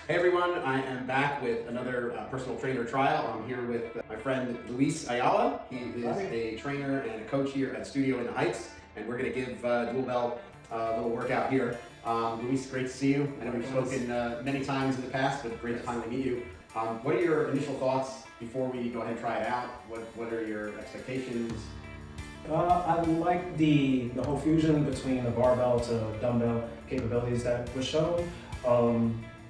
Hey everyone, I am back with another personal trainer trial. I'm here with my friend Luis Ayala. He is a trainer and a coach here at Studio in the Heights, and we're going to give Dualbell a little workout here. Luis, great to see you. I know we've spoken many times in the past, but great to finally meet you. What are your initial thoughts before we go ahead and try it out? What are your expectations? I like the whole fusion between the barbell to dumbbell capabilities that was shown.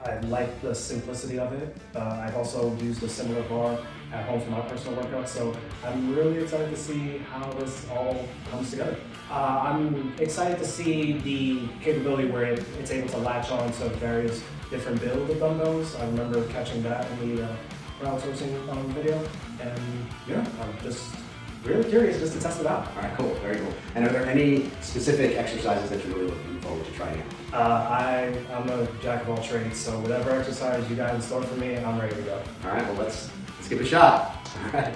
I like the simplicity of it. I've also used a similar bar at home for my personal workout, so I'm really excited to see how this all comes together. I'm excited to see the capability where it's able to latch on to various different builds of dumbbells. I remember catching that in the crowdsourcing video, and yeah, I'm just really curious just to test it out. All right, cool, very cool. And are there any specific exercises that you're really looking forward to trying out? I'm a jack of all trades, so whatever exercise you got in store for me, I'm ready to go. All right, well let's give it a shot. All right.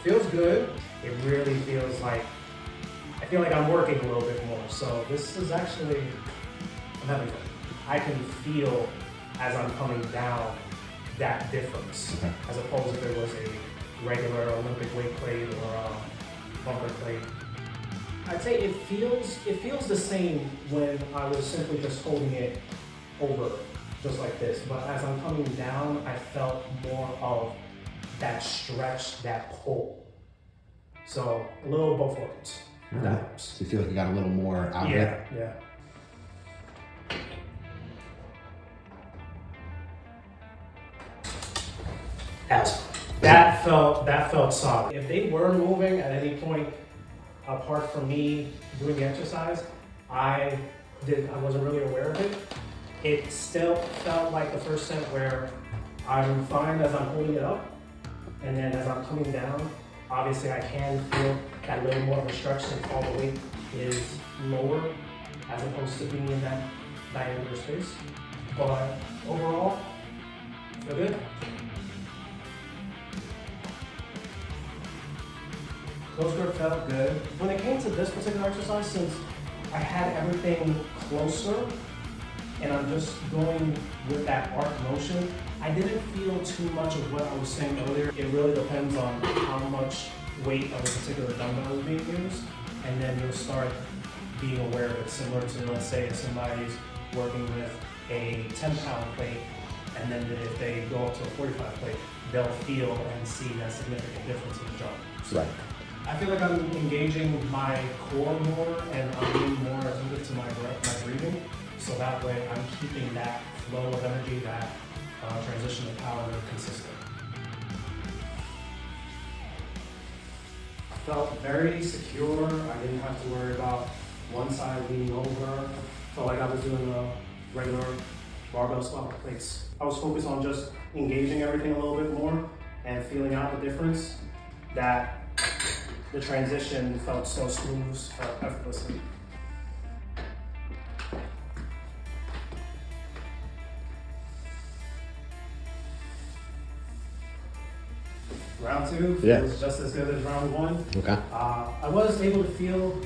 Feels good. It really feels like, I feel like I'm working a little bit more. So this is actually, I'm having fun. I can feel as I'm coming down that difference, as opposed if it was a regular Olympic weight plate or a bumper plate. I'd say it feels the same when I was simply just holding it over, just like this. But as I'm coming down, I felt more of that stretch, that pull. So a little both worlds. That helps. So you feel like you got a little more out of it? Yeah. That felt solid. If they were moving at any point, apart from me doing the exercise, I wasn't really aware of it. It still felt like the first set where I'm fine as I'm holding it up, and then as I'm coming down, obviously I can feel that little more of a stretch since all the weight is lower as opposed to being in that diameter space. But overall, feel good. Close grip felt good. When it came to this particular exercise, since I had everything closer and I'm just going with that arc motion, I didn't feel too much of what I was saying earlier. It really depends on how much weight of a particular dumbbell is being used, and then you'll start being aware of it, similar to, let's say, if somebody's working with a 10-pound plate, and then if they go up to a 45 plate, they'll feel and see that significant difference in the jump. Right. I feel like I'm engaging my core more and I'm being more attentive to my breathing. So that way I'm keeping that flow of energy, that transition of power consistent. I felt very secure. I didn't have to worry about one side leaning over. Felt like I was doing a regular barbell squat with plates. I was focused on just engaging everything a little bit more and feeling out the difference. That the transition felt so smooth, felt effortlessly. Round two feels just as good as round one. Okay. I was able to feel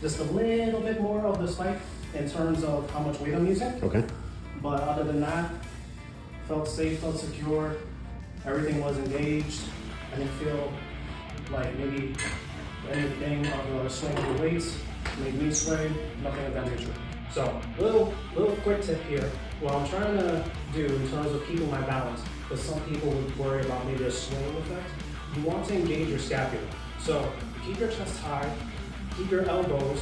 just a little bit more of the spike in terms of how much weight I'm using. Okay. But other than that, felt safe, felt secure. Everything was engaged. I didn't feel like maybe anything of the swing of the weights made me sway, nothing of that nature. So, little quick tip here. What I'm trying to do in terms of keeping my balance, because some people would worry about maybe a swing effect, you want to engage your scapula. So, keep your chest high, keep your elbows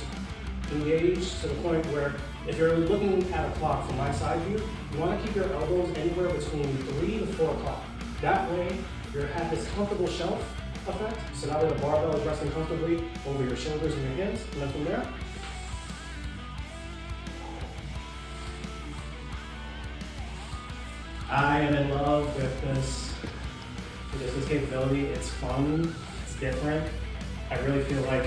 engaged to the point where if you're looking at a clock from my side view, you want to keep your elbows anywhere between 3 to 4 o'clock. That way, you have this comfortable shelf effect, so now that the barbell is resting comfortably over your shoulders and your hands, and then from there, I am in love with this capability. It's fun, it's different. I really feel like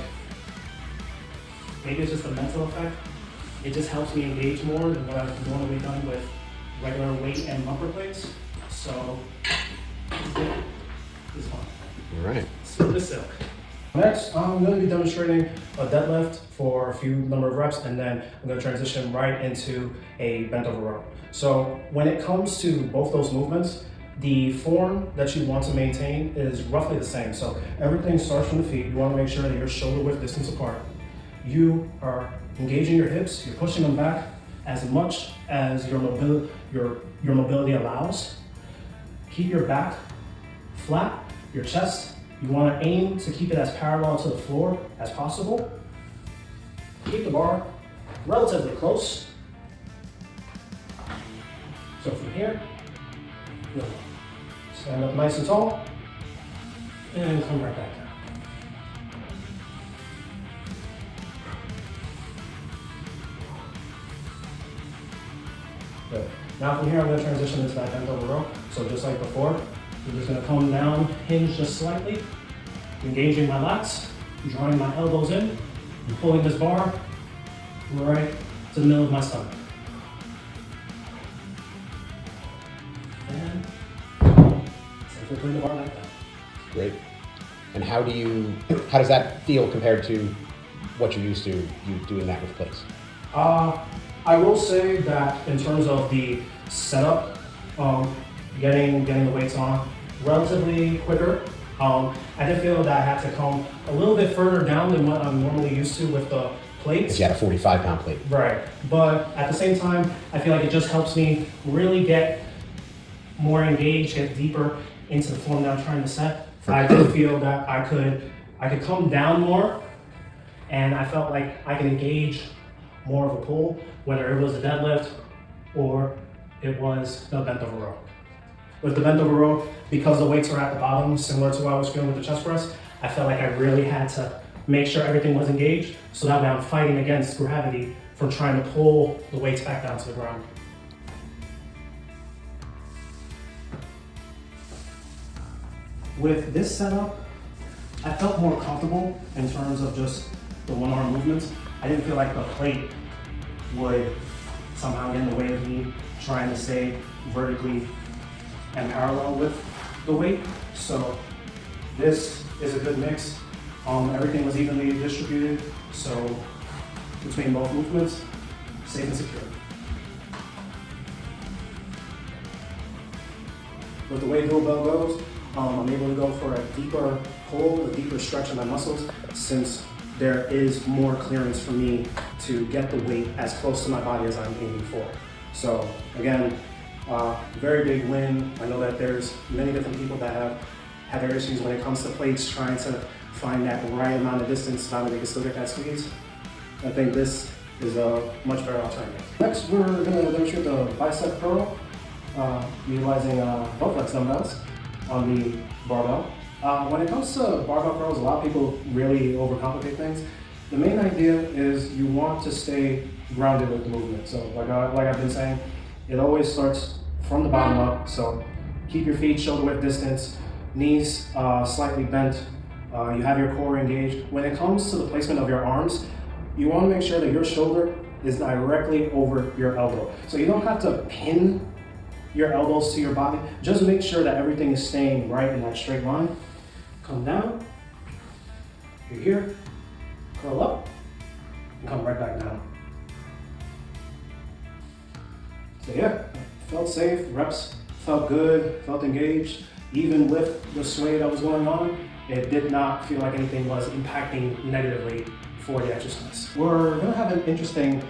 maybe it's just a mental effect. It just helps me engage more than what I've normally done with regular weight and bumper plates. So it's good. It's fun. All right. Smooth as silk. Next, I'm going to be demonstrating a deadlift for a few number of reps, and then I'm going to transition right into a bent over row. So when it comes to both those movements, the form that you want to maintain is roughly the same. So everything starts from the feet. You want to make sure that you're shoulder width distance apart. You are engaging your hips, you're pushing them back as much as your mobility allows. Keep your back flat, your chest. You want to aim to keep it as parallel to the floor as possible. Keep the bar relatively close. So from here, you'll stand up nice and tall, and come right back down. Good. Now from here, I'm going to transition into that bent over row. So just like before, we're just going to come down, hinge just slightly, engaging my lats, drawing my elbows in, and pulling this bar right to the middle of my stomach. And simply bring the bar like that. Great. And how does that feel compared to what you're used to, you doing that with plates? I will say that in terms of the setup, getting the weights on relatively quicker. I did feel that I had to come a little bit further down than what I'm normally used to with the plates. You had a 45-pound plate. Right, but at the same time, I feel like it just helps me really get more engaged, get deeper into the form that I'm trying to set. I did feel that I could come down more, and I felt like I could engage more of a pull, whether it was a deadlift or it was the bent over row. With the bent over row, because the weights are at the bottom, similar to what I was feeling with the chest press, I felt like I really had to make sure everything was engaged, so that way I'm fighting against gravity from trying to pull the weights back down to the ground. With this setup, I felt more comfortable in terms of just the one-arm movements. I didn't feel like the plate would somehow get in the way of me trying to stay vertically and parallel with the weight. So this is a good mix. Everything was evenly distributed, so between both movements, safe and secure. With the way Dualbell goes, I'm able to go for a deeper pull, a deeper stretch of my muscles, since there is more clearance for me to get the weight as close to my body as I'm aiming for. So again, very big win. I know that there's many different people that have had their issues when it comes to plates, trying to find that right amount of distance so that they can still get that squeeze. I think this is a much better alternative. Next, we're going to demonstrate the bicep curl, utilizing Dualbell dumbbells on the barbell. When it comes to barbell curls, a lot of people really overcomplicate things. The main idea is you want to stay grounded with the movement. So like I've been saying, it always starts from the bottom up. So keep your feet shoulder width distance, knees slightly bent. You have your core engaged. When it comes to the placement of your arms, you want to make sure that your shoulder is directly over your elbow. So you don't have to pin your elbows to your body. Just make sure that everything is staying right in that straight line. Come down, you're here, curl up, and come right back down. So yeah, felt safe, reps felt good, felt engaged. Even with the sway that was going on, it did not feel like anything was impacting negatively for the exercise. We're gonna have an interesting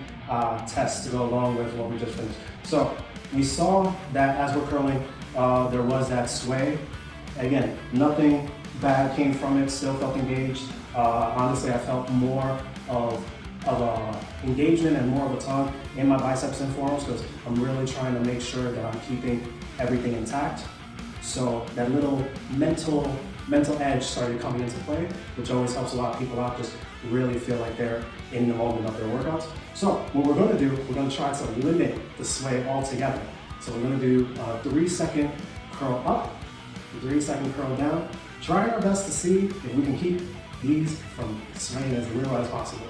test to go along with what we just finished. So we saw that as we're curling, there was that sway. Again, nothing bad came from it, still felt engaged. Honestly, I felt more of engagement and more of a tug in my biceps and forearms, because I'm really trying to make sure that I'm keeping everything intact. So that little mental edge started coming into play, which always helps a lot of people out, just really feel like they're in the moment of their workouts. So what we're gonna do, we're gonna try to limit the sway altogether. So we're gonna do a 3-second curl up, a 3-second curl down, trying our best to see if we can keep these from swaying as little as possible.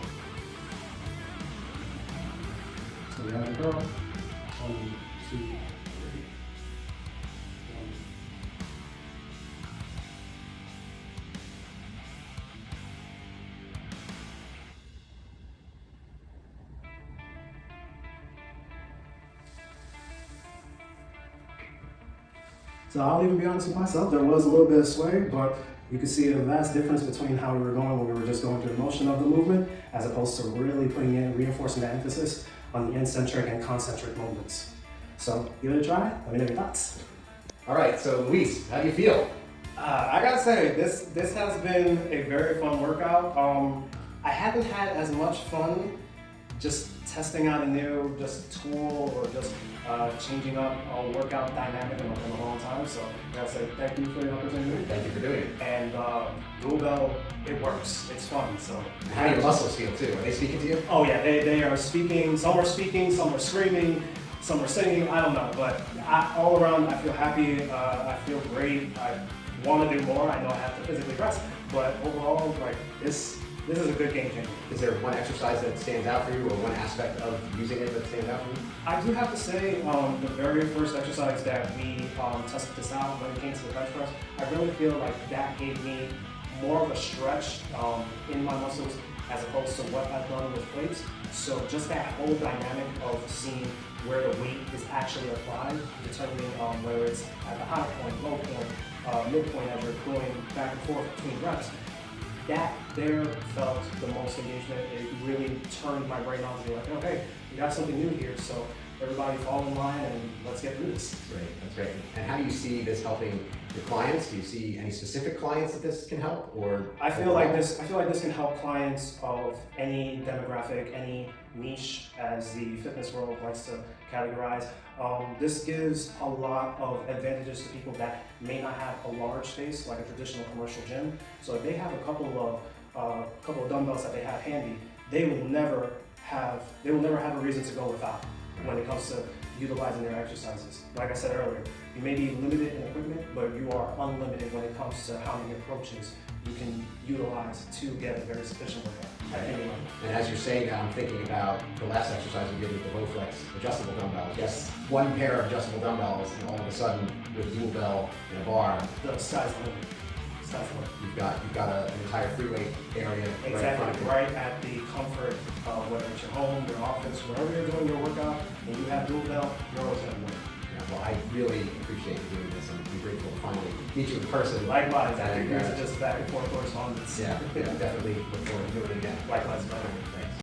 So we have the curl, 1, 2, 3. So I'll even be honest with myself, there was a little bit of sway, but you could see a vast difference between how we were going when we were just going through the motion of the movement, as opposed to really putting in, reinforcing that emphasis on the eccentric and concentric movements. So give it a try, let me know your thoughts. All right, so Luis, how do you feel? I gotta say, this has been a very fun workout. I haven't had as much fun just testing out a new tool or just changing up a workout dynamic in a long time. So I gotta say thank you for the opportunity. Thank you for doing it. And Dualbell, it works. It's fun. So And how do your muscles feel too? Are they speaking to you? oh yeah, they are speaking. Some are speaking, some are screaming, some are singing. I don't know, but all around I feel happy. I feel great. I want to do more. I know I have to physically rest, but overall, like this is a good game changer. Is there one exercise that stands out for you, or one aspect of using it that stands out for you? I do have to say, the very first exercise that we tested this out when it came to the bench press, I really feel like that gave me more of a stretch in my muscles as opposed to what I've done with plates. So just that whole dynamic of seeing where the weight is actually applied, determining whether it's at the high point, low point, midpoint as you're going back and forth between reps. That there felt the most engagement. It really turned my brain on to be like, okay, we got something new here, so everybody fall in line and let's get through this. That's great, that's great. And how do you see this helping your clients? Do you see any specific clients that this can help, or? I feel like this can help clients of any demographic, any niche, as the fitness world likes to categorize. This gives a lot of advantages to people that may not have a large space like a traditional commercial gym. So if they have a couple of dumbbells that they have handy, they will never have a reason to go without when it comes to utilizing their exercises. Like I said earlier, you may be limited in equipment, but you are unlimited when it comes to how many approaches you can utilize to get a very sufficient workout at any level. And as you're saying that, I'm thinking about the last exercise you did with the low flex adjustable dumbbells. Yes, one pair of adjustable dumbbells, and all of a sudden, with Dualbell in a bar, The sky's the limit. Sky's the limit. you've got an entire free weight area right in front of Exactly, you. right at the comfort of whether it's your home, your office, wherever you're doing your workout, and you have Dualbell, you're always gonna win. Yeah, well, I really appreciate you doing this. I'm grateful to finally meet you in person. Likewise, after And, years of just back and forth correspondence. yeah, definitely look forward to doing it again. Likewise, brother. Thanks.